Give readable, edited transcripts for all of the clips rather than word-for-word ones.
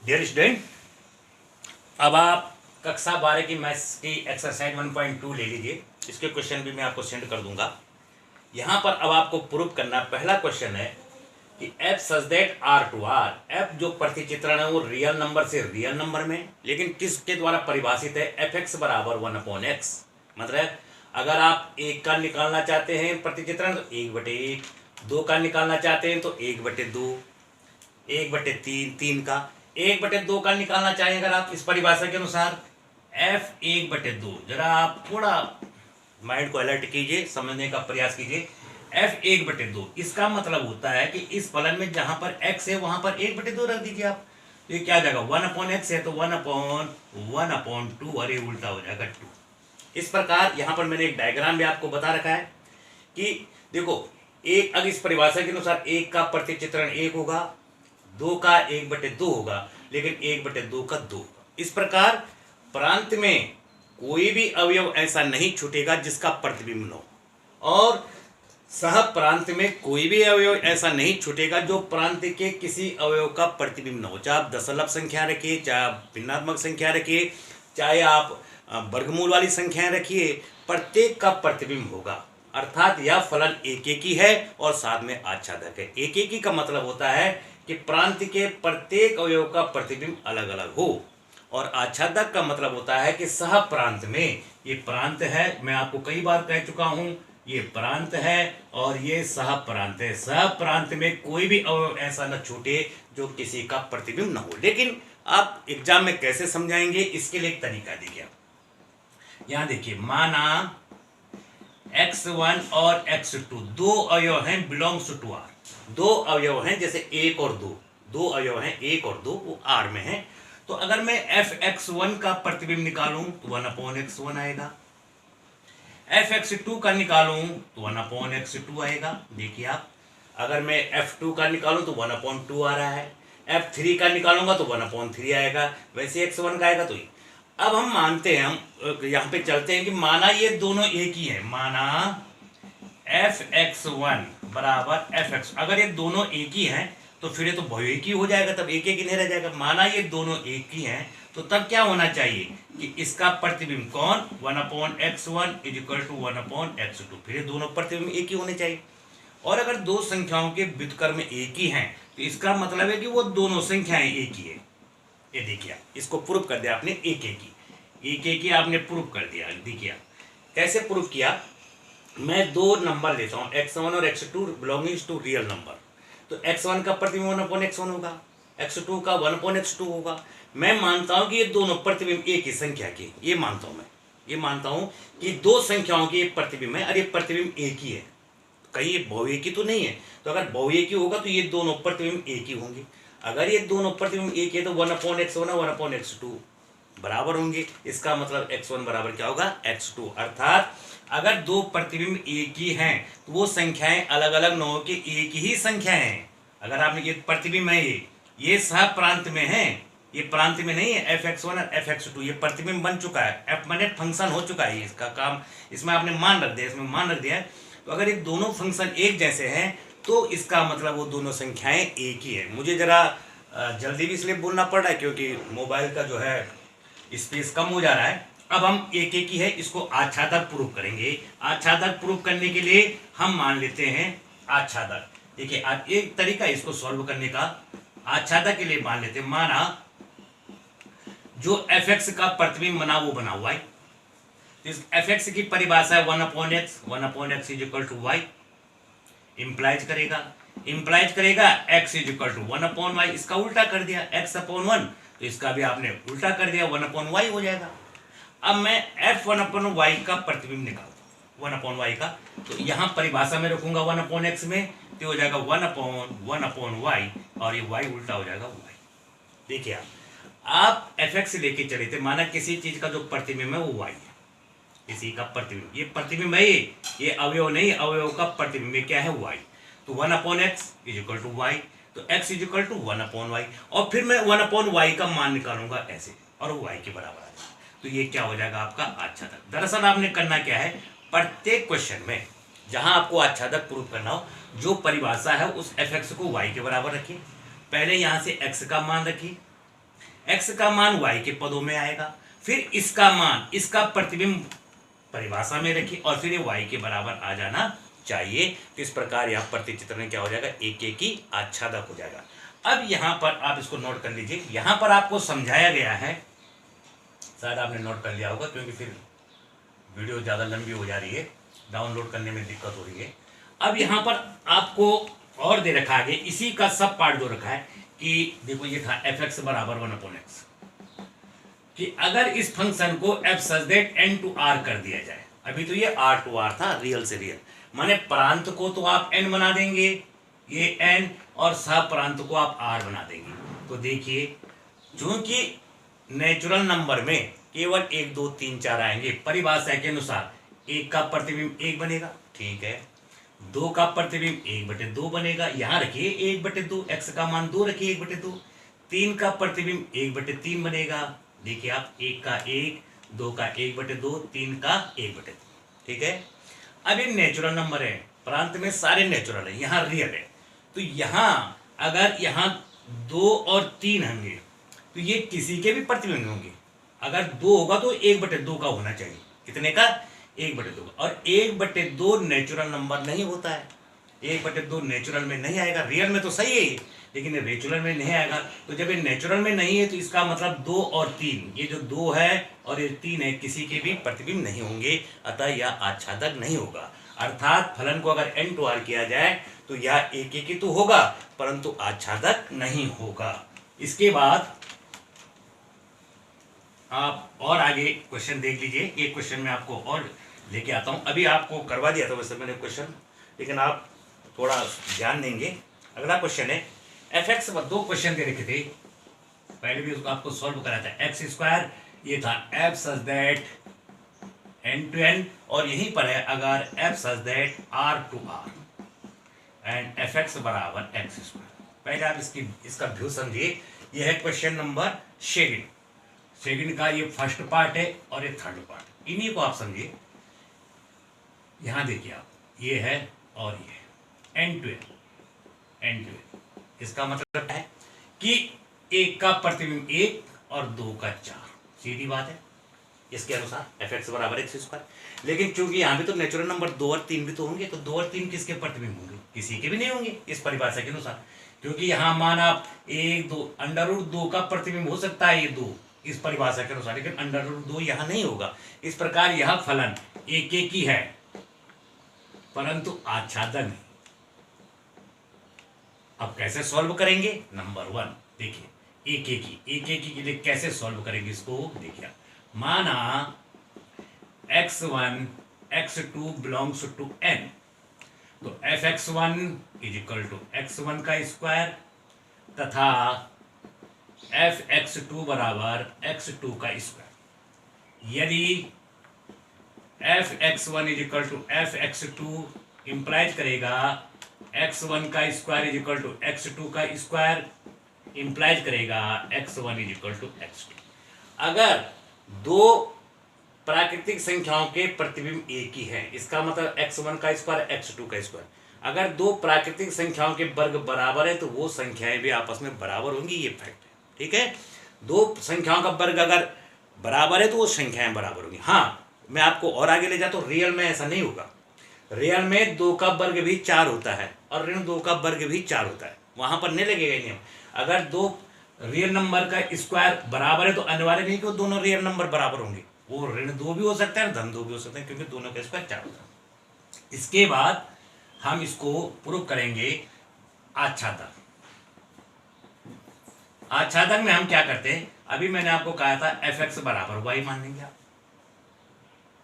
Dear student, अब आप कक्षा 12 की मैथ्स की एक्सरसाइज 1.2 ले लीजिए। इसके क्वेश्चन भी मैं आपको सेंड कर दूंगा। यहाँ पर अब आपको प्रूव करना, पहला क्वेश्चन है कि F such that R to R, F जो प्रतिचित्रण है वो रियल नंबर से रियल नंबर में, लेकिन किसके द्वारा परिभाषित है? एफ एक्स बराबर 1/x। मतलब अगर आप एक का निकालना चाहते हैं प्रतिचित्रण तो 1/1, दो का निकालना चाहते हैं तो 1/2, 1/3, 3 का 1/2 का निकालना चाहें अगर आप इस परिभाषा के अनुसार f 1/2। जरा आप थोड़ा माइंड को अलर्ट कीजिए, समझने का प्रयास कीजिए। f 1/2 इसका मतलब होता है कि इस फलन में जहां पर x है वहां पर 1/2 रख दीजिए आप, तो ये क्या आ जाएगा? 1/x है तो 1/1/2, अरे उल्टा हो जाएगा 2। इस प्रकार यहां पर मैंने एक डायग्राम भी आपको बता रखा है कि देखो, एक अगर इस परिभाषा के अनुसार एक का प्रतिचित्रण 1 होगा, दो का 1/2 होगा, लेकिन 1/2 का 2 होगा। इस प्रकार प्रांत में कोई भी अवयव ऐसा नहीं छूटेगा जिसका प्रतिबिंब न हो, और सह प्रांत में कोई भी अवयव ऐसा नहीं छूटेगा जो प्रांत के किसी अवयव का प्रतिबिंब न हो। चाहे आप दशमलव संख्या रखिए, चाहे आप भिन्नात्मक संख्या रखिए, चाहे आप वर्गमूल वाली संख्याएं रखिए, प्रत्येक का प्रतिबिंब होगा। अर्थात यह फलन एकेकी है और साथ में आच्छादक है। एकेकी का मतलब होता है कि प्रांत के प्रत्येक अवयव का प्रतिबिंब अलग अलग हो, और आच्छादक का मतलब होता है कि सह प्रांत में, ये प्रांत है, मैं आपको कई बार कह चुका हूं, ये प्रांत है और ये सह प्रांत है। सह प्रांत में कोई भी अवयव ऐसा न छूटे जो किसी का प्रतिबिंब न हो। लेकिन आप एग्जाम में कैसे समझाएंगे, इसके लिए एक तरीका देखिए। यहां देखिए, माना x1 और x2 दो अवयव हैं, बिलोंग्स टू आर। दो अवयव हैं, जैसे 1 और 2, दो अवयव हैं 1 और 2, वो आर में हैं। तो अगर मैं fx1 का प्रतिबिंब निकालूं तो 1/x1 आएगा, fx2 का निकालूं तो 1/x2 आएगा। देखिए आप, अगर मैं f2 का निकालूं तो 1/2 आ रहा है, f3 का निकालूंगा तो 1/3 आएगा, वैसे x1 का आएगा तो ये। अब हम मानते हैं, हम यहाँ पे चलते हैं कि माना ये दोनों एक ही है, माना fx1 बराबर fx, अगर ये दोनों एक ही हैं तो फिर ये तो बहुएकी हो जाएगा, तब एक ही नहीं रह जाएगा। माना ये दोनों एक ही हैं तो तब क्या होना चाहिए कि इसका प्रतिबिंब कौन? 1/x1 = 1/x2, फिर ये दोनों प्रतिबिंब एक ही होने चाहिए। और अगर दो संख्याओं के व्युत्क्रम एक ही हैं तो इसका मतलब है कि वो दोनों संख्याएं एक ही है। ये देखिए, इसको प्रूफ कर दिया आपने, एक ही आपने प्रूफ कर दिया। देखिए कैसे प्रूफ किया। मैं दो नंबर लेता हूं, x1 और x2 belongings to real number, तो x1 का प्रतिबिंब 1/x1 होगा, x2 का 1/x2 होगा। मैं मानता हूं कि ये दोनों प्रतिबिंब एक ही संख्या के, ये मानता हूं मैं, ये मानता हूं कि दो संख्याओं के एक प्रतिबिंब है और ये प्रतिबिंब एक ही है, कहीं ये बहुएकी तो नहीं है। तो अगर बहुएकी होगा तो ये दोनों प्रतिबिंब एक ही होंगे। अगर ये दोनों प्रतिबिंब एक है तो 1/x1 और 1/x2 बराबर होंगे। इसका मतलब x1 बराबर क्या होगा? x2। अर्थात अगर दो प्रतिबिंब एक ही हैं तो वो संख्याएं अलग अलग न हो के एक ही संख्याएं हैं। अगर आपने ये प्रतिबिंब है, ये सह प्रांत में है, ये प्रांत में नहीं है, fx1 और fx2, ये प्रतिबिंब बन चुका है, f माने फंक्शन हो चुका है, इसका काम इसमें आपने मान रख दिया, इसमें मान रख दिया है। तो अगर ये दोनों फंक्शन एक जैसे हैं तो इसका मतलब वो दोनों संख्याएं एक ही है। मुझे जरा जल्दी भी इसलिए बोलना पड़ रहा है क्योंकि मोबाइल का जो है स्पेस कम हो जा रहा है। अब हम एक ही है, इसको आच्छादक प्रूफ करेंगे। आच्छादक प्रूफ करने के लिए हम मान लेते हैं आच्छादक। देखिए आज एक तरीका इसको सॉल्व करने का, आच्छादक के लिए मान लेते हैं, माना जो fx का प्रतिबिंब बना वो बना हुआ है, इस fx की परिभाषा है 1/x, 1/x = y, इंप्लाइज करेगा x = 1/y, इसका उल्टा कर दिया x/1, तो इसका भी आपने उल्टा कर दिया, 1/y हो जाएगा। अब मैं f1/y का प्रतिबिंब निकालता हूं, 1/y का, तो यहां परिभाषा में रखूंगा 1/x में, तो हो जाएगा 1/1/y, और ये y उल्टा हो जाएगा y। देखिए आप fx लेके चले थे, माना किसी चीज का जो प्रतिबिंब है वो y है, किसी का प्रतिबिंब, ये प्रतिबिंब है, ये अवयव नहीं, अवयव का प्रतिबिंब क्या है? y। तो 1/x = y, तो x = 1/y, और फिर मैं 1/y का मान निकालूंगा ऐसे, और वो y के बराबर आ जाएगा। तो ये क्या हो जाएगा? आपका आच्छादक। दरअसल आपने करना क्या है, प्रत्येक क्वेश्चन में जहां आपको आच्छादक प्रूफ करना हो, जो परिभाषा है उस fx को y के बराबर रखिए। पहले यहां से x का मान रखिए, x का मान y के पदों में आएगा, फिर इसका मान, इसका प्रतिबिंब परिभाषा में रखिए और फिर ये y के बराबर आ जाना चाहिए। तो इस प्रकार यह प्रतिचित्रण क्या हो जाएगा, एक एक ही आच्छादक हो जाएगा। अब यहाँ पर आप इसको नोट कर लीजिए, यहाँ पर आपको समझाया गया है, शायद आपने नोट कर लिया होगा क्योंकि फिर वीडियो ज़्यादा लंबी हो जा रही है, डाउनलोड करने में दिक्कत हो रही है। अब यहाँ पर आपको और दे रखा है, इसी का सब पार्ट दो रखा है कि देखो ये था fx बराबर 1/x, कि अगर इस फंक्शन को f such that n to r कर दिया जाए, अभी तो ये r to r था, रियल से रियल, माने प्रांत को तो आप n बना देंगे, ये n, और सब प्रांत को आप r बना देंगे। तो देखिए, चूंकि नेचुरल नंबर में केवल 1 2 3 4 आएंगे, परिभाषा के अनुसार 1 का प्रतिबिंब 1 बनेगा, ठीक है, 2 का प्रतिबिंब 1/2 बनेगा, यहाँ रखिए 1/2, x का मान 2 रखिए 1/2, 3 का प्रतिबिंब 1/3 बनेगा, देखिए आप 1 का 1, 2 का 1/2, 3 का 1/2, ठीक है। अब ये नेचुरल नंबर है, प्रांत में सारे नेचुरल है, यहाँ रियल है, तो यहाँ अगर यहाँ 2 और 3 होंगे तो ये किसी के भी प्रतिबिंब होंगे। अगर 2 होगा तो 1/2 का होना चाहिए, कितने का, 1/2 का, और 1/2 नेचुरल नंबर नहीं होता है, 1/2 नेचुरल में नहीं आएगा, रियल में तो सही है ये, लेकिन ये नेचुरल में नहीं आएगा। तो जब ये नेचुरल में नहीं है तो इसका मतलब 2 और 3, ये जो 2 है और ये 3 है, किसी के भी प्रतिबिंब नहीं होंगे, अतः यह आच्छादक नहीं होगा। अर्थात फलन को अगर n to r किया जाए तो यह एक एक ही तो होगा परंतु आच्छादक नहीं होगा। इसके बाद आप और आगे क्वेश्चन देख लीजिए, एक क्वेश्चन में आपको और लेके आता हूं, अभी आपको करवा दिया था वैसे मैंने क्वेश्चन, लेकिन आप थोड़ा ध्यान देंगे। अगला क्वेश्चन है fx, 2 क्वेश्चन दे रखे थे, पहले भी उसको आपको सॉल्व कराया था। x², ये था f such that n to n, और यहीं पर है अगर f such that r to r and fx बराबर x²। पहले आप इसका व्यू समझिए, यह है क्वेश्चन नंबर 7 का, ये फर्स्ट पार्ट है और ये थर्ड पार्ट, इन्हीं को आप समझिए। यहां देखिए आप, ये है और ये n to n, इसका मतलब है कि 1 का प्रतिबिंब 1 और 2 का 4, सीधी बात है, इसके अनुसार fx बराबर x²। लेकिन चूंकि यहाँ भी तो नेचुरल नंबर 2 और 3 भी तो होंगे, तो 2 और 3 किसके प्रतिबिंब होंगे, किसी के भी नहीं होंगे इस परिभाषा के अनुसार, क्योंकि यहाँ मान आप 1 2 √2 का प्रतिबिंब हो सकता है, ये 2 इस परिभाषा के अनुसार, लेकिन √2 यहाँ नहीं होगा। इस प्रकार यह फलन एक एक ही है परंतु आच्छादक नहीं। अब कैसे सॉल्व करेंगे, नंबर 1 देखिए, एक एक ही के लिए कैसे सॉल्व करेंगे इसको देखिए। माना x1 x2 belongs to n, तो fx1 = x1 का स्क्वायर तथा fx2 बराबर x2 का स्क्वायर। यदि fx1 = fx2 इंप्लाइज करेगा x1 का स्क्वायर = x2 का स्क्वायर, इंप्लाइज करेगा x1 = x2। अगर दो प्राकृतिक संख्याओं के प्रतिबिंब एक ही है, इसका मतलब x1 का स्क्वायर x2 का स्क्वायर। अगर दो प्राकृतिक संख्याओं के वर्ग बराबर है तो वो संख्याएं भी आपस में बराबर होंगी, ये फैक्ट है, ठीक है। दो संख्याओं का वर्ग अगर बराबर है तो वो संख्याएं बराबर होंगी। हाँ, मैं आपको और आगे ले जाता हूँ, रियल में ऐसा नहीं होगा। रियल में 2 का वर्ग भी 4 होता है और ऋण 2 का वर्ग भी 4 होता है, वहां पर नहीं लगेगा नियम। अगर दो रियल नंबर का स्क्वायर बराबर है तो अनिवार्य नहीं कि वो दोनों रियल नंबर बराबर होंगे, वो ऋण 2 भी हो सकता है, धन 2 भी हो सकता है, क्योंकि दोनों का स्क्वायर 4 होता है। इसके बाद हम इसको प्रूव करेंगे आच्छादक। आच्छादक में हम क्या करते हैं, अभी मैंने आपको कहा था fx बराबर y मान लेंगे आप,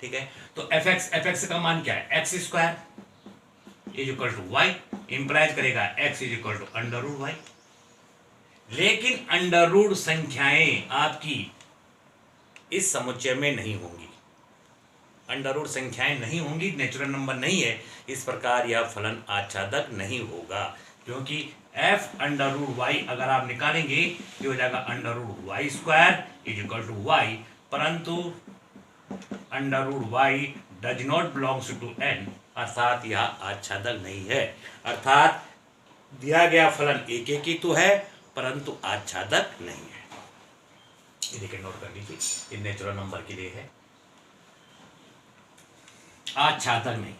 ठीक है। तो fx का मान क्या है, x² = y, इंप्लाइज करेगा x = √y। लेकिन अंडर संख्याएं आपकी इस समुच्चय में नहीं होंगी, अंडर संख्याएं नहीं होंगी, नेचुरल नंबर नहीं है, इस प्रकार यह फलन आच्छादक नहीं होगा, क्योंकि f√y अगर आप निकालेंगे ये हो जाएगा √y² = y, परंतु √y does not belongs to n, अर्थात यह आच्छादक नहीं है। अर्थात दिया गया फलन एक एक ही तो है परंतु आच्छादक नहीं है। ये देखिए, नोट कर लीजिए, ये नेचुरल नंबर के लिए है, आच्छादक नहीं।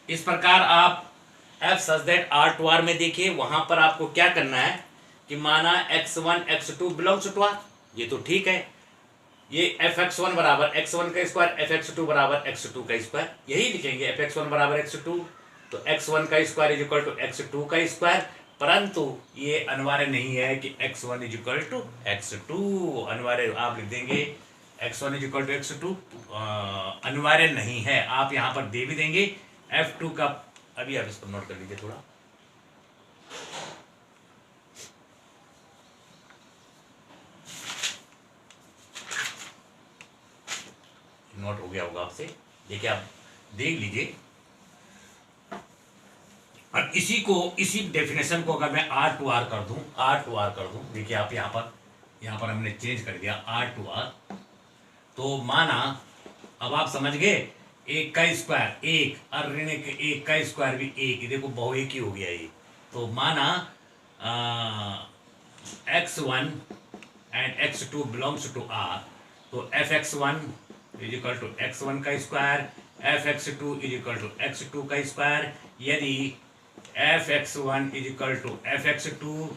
इस प्रकार आप F such that R to R में देखिए, वहां पर आपको क्या करना है कि माना x1 x2 belongs to are, ये तो ठीक है, ये fx1 बराबर x1 का स्क्वायर, fx2 बराबर x2 का स्क्वायर, यही लिखेंगे, fx1 बराबर x2, तो x1 का square is equal to x2 का स्क्वायर, परंतु ये अनिवार्य नहीं है कि x1 is equal to x2, अनिवार्य आप लिख देंगे x1 is equal to x2, अनिवार्य नहीं है, आप यहाँ पर दे भी देंगे f2 का, अभी आप इसको नोट कर लीजिए थोड़ा, नोट हो गया होगा आपसे, देखिए आप देख लीजिए। और इसी को, इसी डेफिनेशन को अगर मैं आर टू आर कर दूं, आर टू आर कर दूं, देखिए आप यहाँ पर हमने चेंज कर दिया आर टू आर, तो माना, अब आप समझ गए, एक का स्क्वायर एक और ऋण एक का स्क्वायर भी एक, देखो बहुएकी हो गया ये, तो माना x1 and x2 belongs to r, तो fx1 is equal to x1 का square, fx2 is equal to x2 का स्क्वायर, यदि fx1 is equal to fx2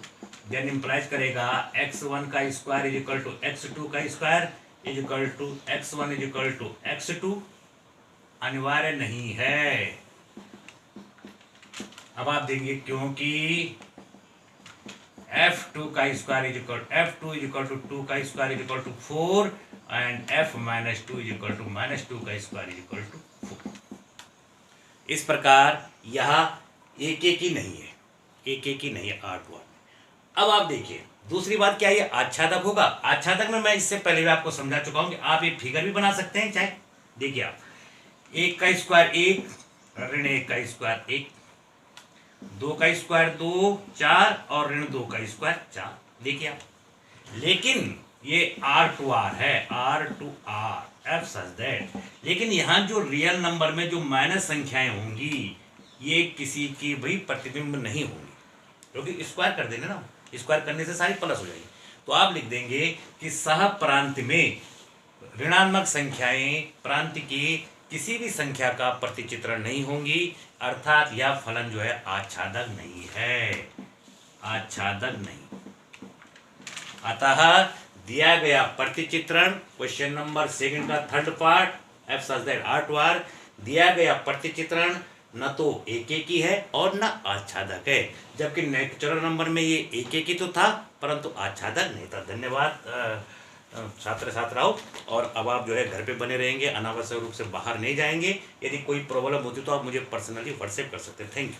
then implies करेगा x1 का square is equal to x2 का square is equal to x1 is equal to x2, अनिवार्य नहीं है। अब आप देंगे क्योंकि f2 का square is equal f2 is equal to 2 का square is equal to 4 and f minus 2 is equal to minus 2 का स्क्वायर इज इक्वल टू 4। इस प्रकार यह एक ही नहीं है, एक ही नहीं है आर टू आर। अब आप देखिए दूसरी बात क्या है, आच्छादक होगा। आच्छादक में मैं इससे पहले भी आपको समझा चुका हूं कि आप एक फिगर भी बना सकते हैं, चाहे देखिए आप एक का स्क्वायर एक, ऋण एक का स्क्वायर एक, दो का स्क्वायर दो, चार, और ऋण दो का स्क्वायर चार, देखिए आप। लेकिन ये आर टू आर है, R to R F such that, लेकिन यहाँ जो रियल नंबर में जो माइनस संख्याएं होंगी ये किसी की भी प्रतिबिंब नहीं होंगी, क्योंकि स्क्वायर कर देंगे ना, स्क्वायर करने से सारी प्लस हो जाएगी। तो आप लिख देंगे कि सह प्रांत में ऋणात्मक संख्याएं प्रांत की किसी भी संख्या का प्रतिचित्रण नहीं होंगी, अर्थात यह फलन जो है आच्छादक नहीं है, आच्छादक नहीं। अतः दिया गया प्रतिचित्रण, क्वेश्चन नंबर सेकंड का third part F such that R to R, दिया गया प्रतिचित्रण न तो एक ही है और न आच्छादक है, जबकि नेचुरल नंबर में ये एक ही तो था परंतु आच्छादक नहीं था। धन्यवाद छात्र छात्राओं, और अब आप जो है घर पे बने रहेंगे, अनावश्यक रूप से बाहर नहीं जाएंगे। यदि कोई प्रॉब्लम होती तो आप मुझे पर्सनली व्हाट्सएप कर सकते हैं। Thank you.